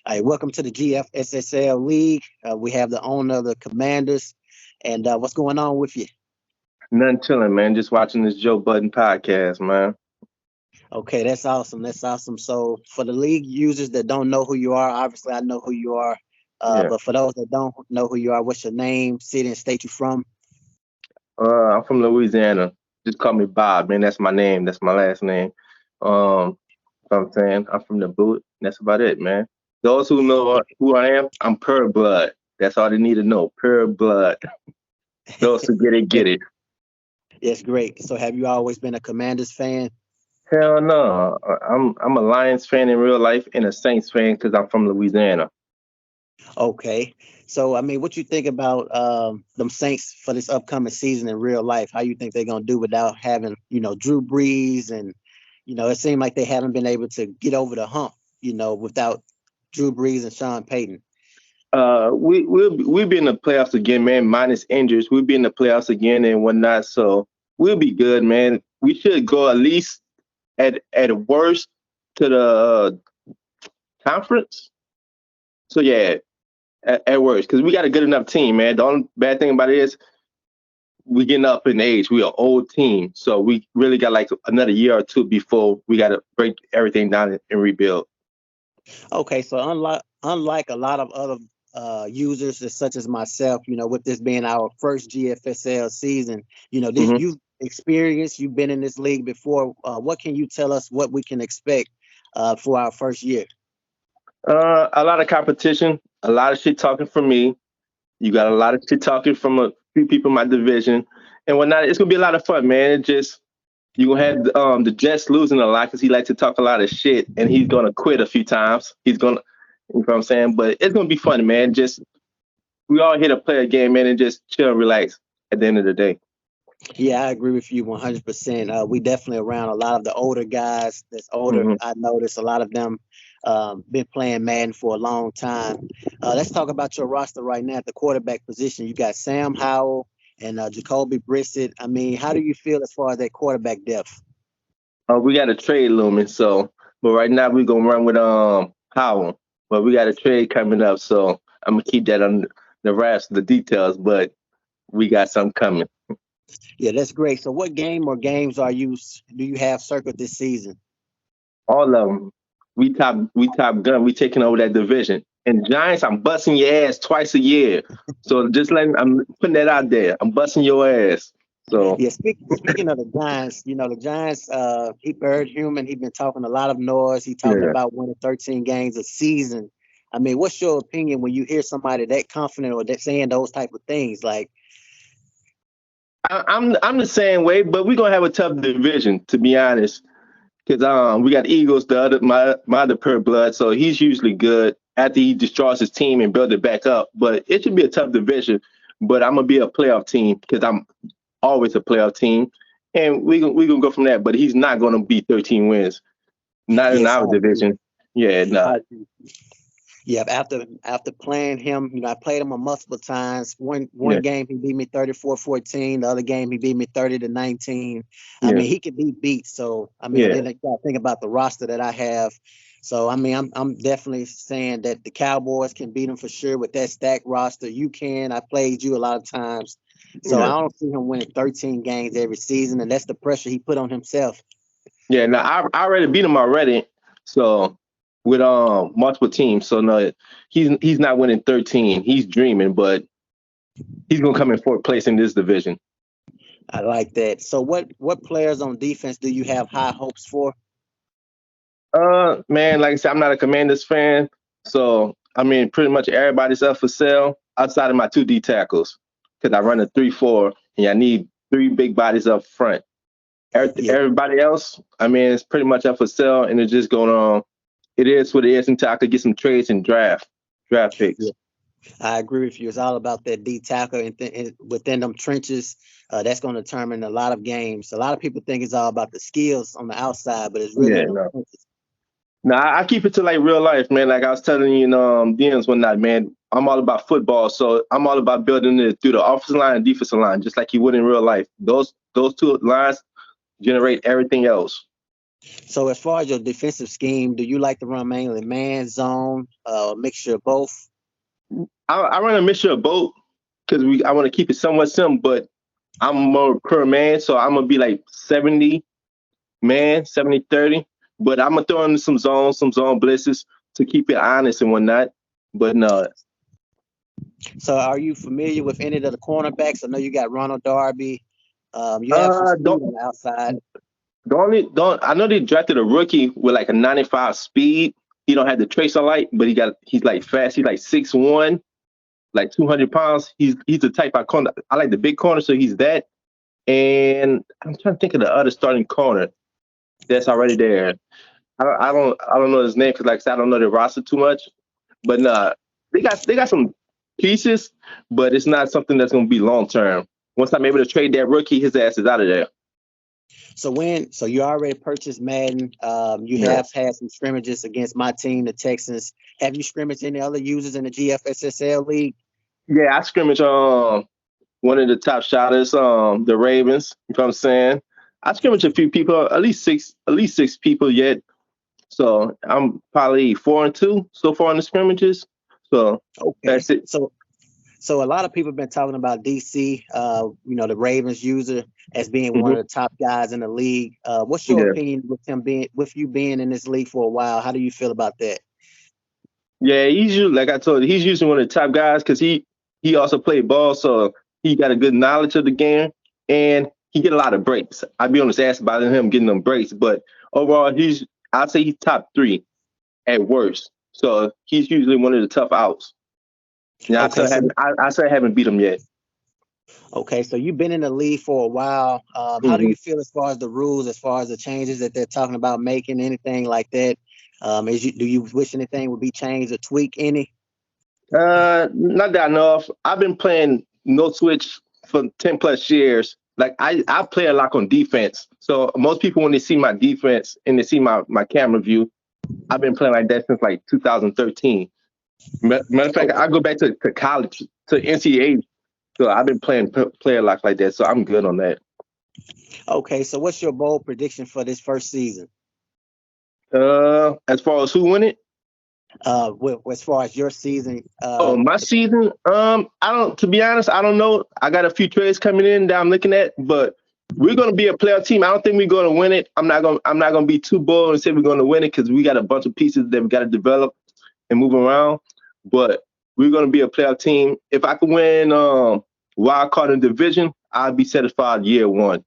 All right, welcome to the GFSSL League. We have the owner of the Commanders. And what's going on with you? Nothing chilling, man. Just watching this Joe Budden podcast, man. Okay, that's awesome. That's awesome. So, for the league users that don't know who you are, obviously I know who you are. Yeah. But for those that don't know who you are, what's your name, city, and state you from? I'm from Louisiana. Just call me Bob, man. That's my name. That's my last name. I'm saying I'm from the boot. That's about it, man. Those who know who I am, I'm pure blood. That's all they need to know. Pure blood. Those who get it, get it. Yes, great. So, have you always been a Commanders fan? Hell no. I'm a Lions fan in real life and a Saints fan because I'm from Louisiana. Okay. So, I mean, what you think about them Saints for this upcoming season in real life? How you think they're gonna do without having, Drew Brees and, it seemed like they haven't been able to get over the hump, without Drew Brees and Sean Payton. We'll be in the playoffs again, man. Minus injuries, we'll be in the playoffs again and whatnot. So we'll be good, man. We should go at least at worst to the conference. So yeah, at worst, because we got a good enough team, man. The only bad thing about it is we getting up in age. We are an old team, so we really got like another year or two before we got to break everything down and rebuild. Okay, so unlike a lot of other users such as myself, with this being our first GFSL season, this hmm you've experienced, you've been in this league before. What can you tell us what we can expect for our first year? A lot of competition, a lot of shit talking from me. You got a lot of shit talking from a few people in my division and whatnot. It's gonna be a lot of fun, man. It just you gonna have the Jets losing a lot because he likes to talk a lot of shit and he's gonna quit a few times. He's gonna, you know what I'm saying? But it's gonna be fun, man. Just we all here to play a game, man, and just chill and relax at the end of the day. Yeah, I agree with you 100%. We definitely around a lot of the older guys that's older. hmm I noticed a lot of them been playing Madden for a long time. Let's talk about your roster right now at the quarterback position. You got Sam Howell and Jacoby Brissett. I mean, how do you feel as far as that quarterback depth? We got a trade looming, so but right now we're gonna run with Howell, but we got a trade coming up, so I'm gonna keep that on the rest of the details, but we got something coming. Yeah, that's great. So, what game or games do you have circled this season? All of them. We top gun. We taking over that division. And Giants, I'm busting your ass twice a year. So just letting I'm putting that out there. I'm busting your ass. So Yeah, speaking of the Giants, the Giants, he Bird Human, he been talking a lot of noise. He talking yeah, about winning 13 games a season. I mean, what's your opinion when you hear somebody that confident or that saying those type of things? Like, I'm the same way, but we're gonna have a tough division to be honest. Because we got Eagles, the other my other pure blood, so he's usually good after he destroys his team and build it back up. But it should be a tough division. But I'm gonna be a playoff team because I'm always a playoff team, and we gonna go from that. But he's not gonna be 13 wins, not in yes, our I agree. division. Yeah, I no, agree. Yeah, after playing him, I played him a multiple times. One yeah, game he beat me 34-14. The other game he beat me 30-19. I yeah, mean, he could be beat. So I mean, yeah, then I gotta think about the roster that I have. So I mean, I'm definitely saying that the Cowboys can beat him for sure with that stacked roster. You can. I played you a lot of times. So I yeah, don't see him winning 13 games every season, and that's the pressure he put on himself. yeah. Now I already beat him already, so with multiple teams. So no, he's not winning 13. He's dreaming, but he's gonna come in fourth place in this division. I like that. So what players on defense do you have high hopes for? Man, like I said, I'm not a Commanders fan, so I mean, pretty much everybody's up for sale outside of my two D tackles because I run a 3-4, and I need three big bodies up front. Yeah. Everybody else, I mean, it's pretty much up for sale, and it's just going on. It is what it is until I could get some trades and draft picks. I agree with you. It's all about that D tackle and within them trenches. That's going to determine a lot of games. A lot of people think it's all about the skills on the outside, but it's really Yeah, in them no. trenches. Now I keep it to like real life, man. Like I was telling you in DMs one night, man. I'm all about football, so I'm all about building it through the offensive line and defensive line, just like you would in real life. Those two lines generate everything else. So as far as your defensive scheme, do you like to run mainly man, zone, mixture of both? I run a mixture of both because I want to keep it somewhat simple, but I'm more per man, so I'm gonna be like 70 man, 70-30. But I'm gonna throw in some zone blitzes to keep it honest and whatnot. But no, So are you familiar with any of the cornerbacks? I know you got Ronald Darby. You have some speed don't on the outside. don't I know they drafted a rookie with like a 95 speed. He don't have the trace I like, but he's like fast. He's like 6'1", like 200 pounds. He's the type I like the big corner, so he's that. And I'm trying to think of the other starting corner that's already there. I don't know his name because like I said, I don't know the roster too much. But nah, they got some pieces, but it's not something that's gonna be long term. Once I'm able to trade that rookie, his ass is out of there. So you already purchased Madden. You Yeah. have had some scrimmages against my team, the Texans. Have you scrimmaged any other users in the GFSSL league? Yeah, I scrimmage one of the top shotters, the Ravens, you know what I'm saying? I scrimmage a few people, at least six people yet. So I'm probably 4-2 so far in the scrimmages. So Okay. that's it. So a lot of people have been talking about DC, the Ravens user as being one Hmm. of the top guys in the league. What's your Yeah. opinion with you being in this league for a while? How do you feel about that? Yeah, like I told you, he's usually one of the top guys because he also played ball, so he got a good knowledge of the game, and he get a lot of breaks. I'd be on his ass about him getting them breaks, but overall, I'd say he's top three at worst. So he's usually one of the tough outs. Yeah, Okay, so I still haven't beat him yet. so you've been in the league for a while. How do Hmm. you feel as far as the rules, as far as the changes that they're talking about making, anything like that? Do you wish anything would be changed or tweak any? Not that I know of. I've been playing no switch for 10 plus years. Like I play a lot on defense. So most people when they see my defense and they see my camera view, I've been playing like that since like 2013. Matter of fact, Okay. I go back to college to NCAA. So I've been playing play a lot like that. So I'm good on that. Okay, so what's your bold prediction for this first season? As far as who win it, As far as your season, oh, my season. I don't. To be honest, I don't know. I got a few trades coming in that I'm looking at, but we're gonna be a playoff team. I don't think we're gonna win it. I'm not gonna be too bold and say we're gonna win it because we got a bunch of pieces that we got to develop and move around. But we're gonna be a playoff team. If I can win wild card in division, I'll be satisfied year one.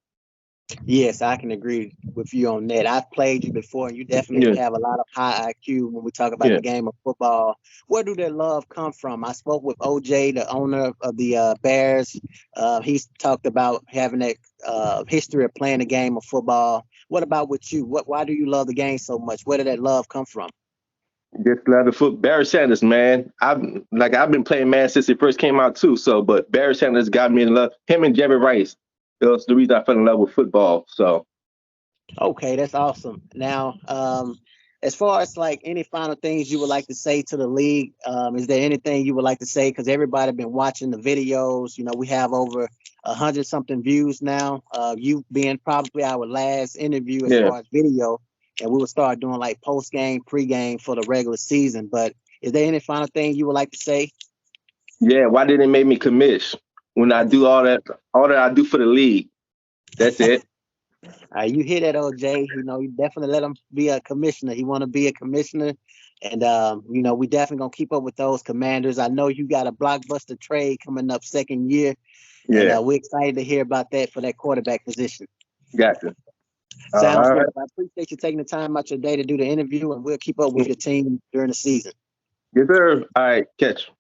yes, I can agree with you on that. I've played you before, and you definitely Yeah, have a lot of high IQ when we talk about yeah, the game of football. Where do that love come from? I spoke with OJ, the owner of the Bears. He's talked about having that history of playing the game of football. What about with you? Why do you love the game so much? Where did that love come from? just love the foot. Barry Sanders, man. I've been playing man since it first came out too. So, but Barry Sanders got me in love. Him and Jerry Rice. That was the reason I fell in love with football. So, Okay, that's awesome. Now, as far as like any final things you would like to say to the league, is there anything you would like to say? Because everybody been watching the videos. We have over 100 something views now. You being probably our last interview as yeah, far as video, and we will start doing like post game, pre game for the regular season. But is there any final thing you would like to say? yeah. Why didn't it make me commish when I do all that I do for the league? That's it. You hear that, OJ? You definitely let him be a commissioner. He want to be a commissioner, and we definitely gonna keep up with those Commanders. I know you got a blockbuster trade coming up second year, and Yeah, we're excited to hear about that for that quarterback position. gotcha. All Sounds good. right. I appreciate you taking the time out your day to do the interview, and we'll keep up with your team during the season. Yes, sir. All right, catch.